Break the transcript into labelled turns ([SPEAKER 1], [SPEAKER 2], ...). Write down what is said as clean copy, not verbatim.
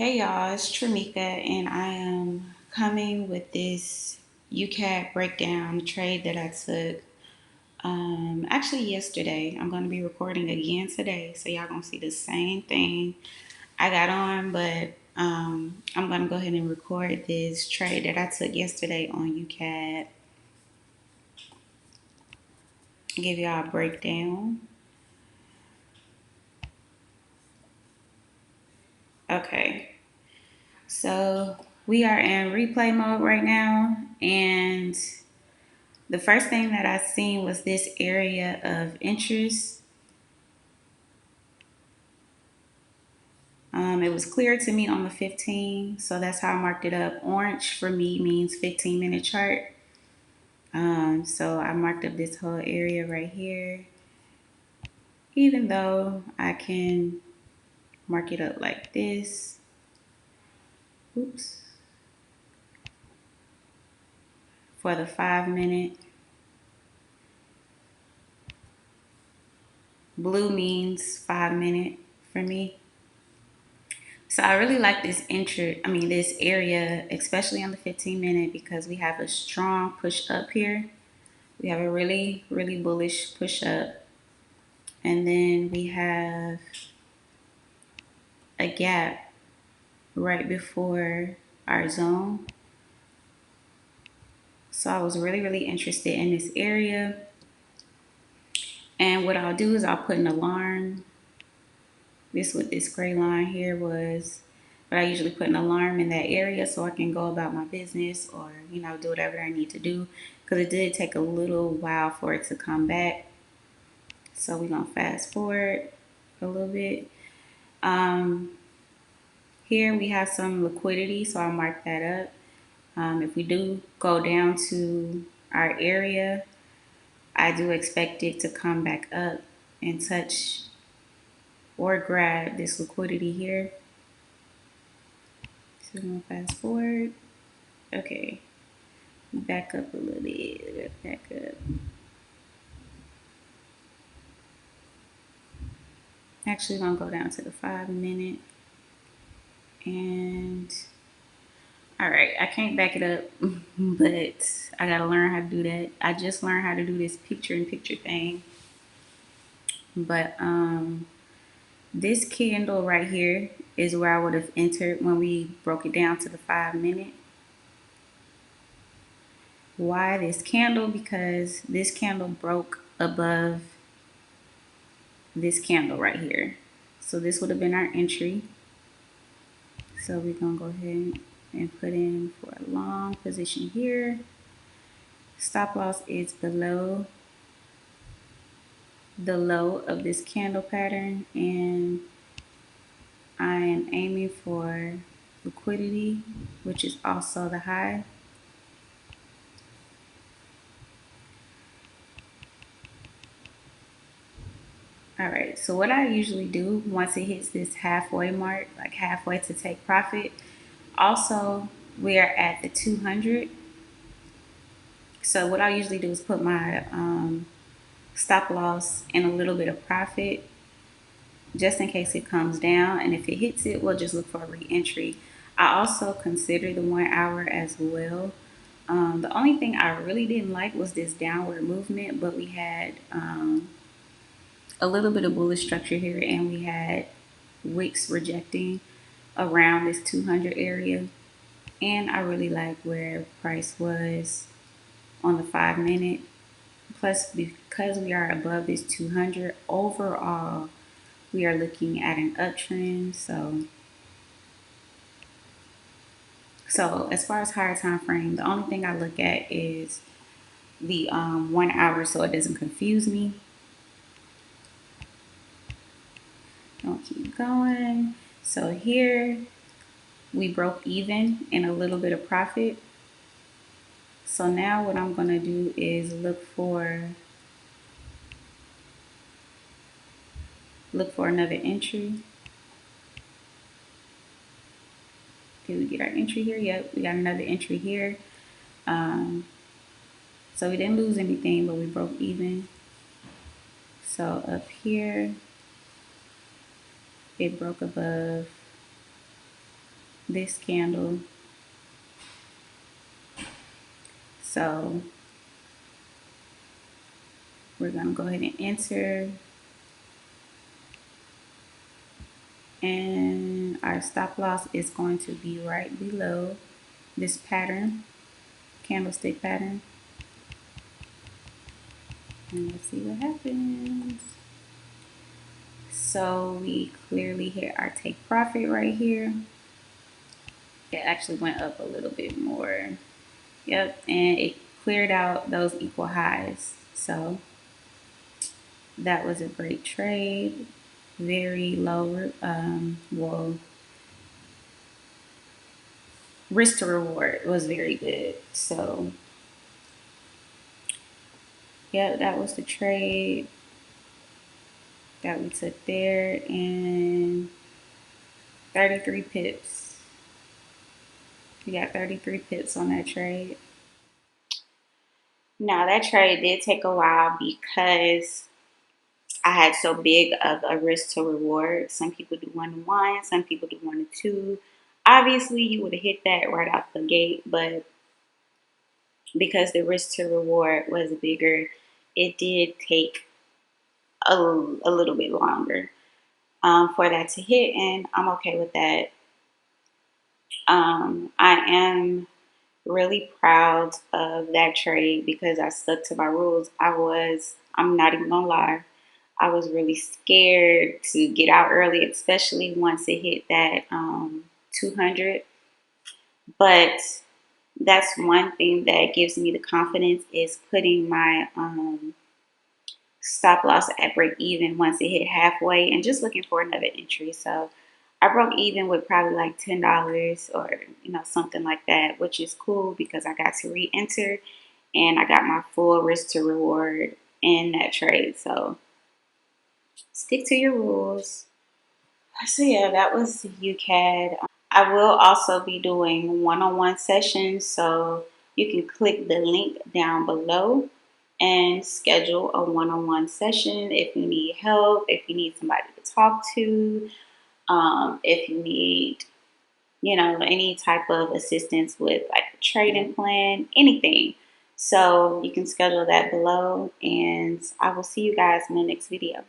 [SPEAKER 1] Hey y'all, it's Tramika, and I am coming with this UCAD breakdown trade that I took actually yesterday. I'm going to be recording again today, so y'all going to see the same thing I got on, but I'm going to go ahead and record this trade that I took yesterday on UCAD. Give y'all a breakdown. Okay, so we are in replay mode right now, and the first thing that I seen was this area of interest. It was clear to me on the 15, so that's how I marked it up. Orange for me means 15-minute chart. So I marked up this whole area right here, even though I can mark it up like this. Oops. For the 5-minute. Blue means 5-minute for me. So I really like this this area, especially on the 15-minute, because we have a strong push up here. We have a really, really bullish push up. And then we have a gap right before our zone. So I was really, really interested in this area. And what I'll do is I'll put an alarm. What this gray line here was. But I usually put an alarm in that area so I can go about my business or, do whatever I need to do. Because it did take a little while for it to come back. So we're going to fast forward a little bit. Here we have some liquidity, so I'll mark that up. If we do go down to our area, I do expect it to come back up and touch or grab this liquidity here. So I'm going to fast forward. Okay, back up a little bit, back up. Actually, I'm going to go down to the 5-minute. And all right, I can't back it up, but I got to learn how to do that. I just learned how to do this picture-in-picture thing. But this candle right here is where I would have entered when we broke it down to the 5-minute. Why this candle? Because this candle broke above this candle right here. So this would have been our entry. So we're going to go ahead and put in for a long position here. Stop loss is below the low of this candle pattern, and I am aiming for liquidity, which is also the high. All right, so what I usually do once it hits this halfway mark, like halfway to take profit, also we are at the 200. So what I usually do is put my stop loss and a little bit of profit just in case it comes down. And if it hits it, we'll just look for a re-entry. I also consider the 1 hour as well. The only thing I really didn't like was this downward movement, but we had a little bit of bullish structure here, and we had wicks rejecting around this 200 area. And I really like where price was on the 5-minute. Plus, because we are above this 200, overall, we are looking at an uptrend. So as far as higher time frame, the only thing I look at is the 1 hour so it doesn't confuse me. I'll keep going. So here we broke even and a little bit of profit. So now what I'm going to do is look for another entry. Did we get our entry here? Yep, we got another entry here. So we didn't lose anything, but we broke even. So up here, it broke above this candle. So we're going to go ahead and enter, and our stop loss is going to be right below this pattern, candlestick pattern. And let's see what happens. So we clearly hit our take profit right here. It actually went up a little bit more. Yep, and it cleared out those equal highs. So that was a great trade. Very low, well, risk to reward was very good. So yeah, that was the trade that we took there, and 33 pips. We got 33 pips on that trade. Now that trade did take a while because I had so big of a risk to reward. Some people do 1 to 1, some people do 1 to 2. Obviously, you would have hit that right out the gate, but because the risk to reward was bigger, it did take a little bit longer for that to hit, and I'm okay with that. I am really proud of that trade because I stuck to my rules. I'm not even gonna lie, I was really scared to get out early, especially once it hit that 200. But that's one thing that gives me the confidence is putting my stop loss at break even once it hit halfway and just looking for another entry. So I broke even with probably like $10 or something like that, which is cool because I got to re-enter and I got my full risk to reward in that trade. So stick to your rules. So yeah, that was UCAD. I will also be doing one-on-one sessions, so you can click the link down below and schedule a one-on-one session if you need help, if you need somebody to talk to, if you need, any type of assistance with like a trading plan, anything. So you can schedule that below, and I will see you guys in the next video.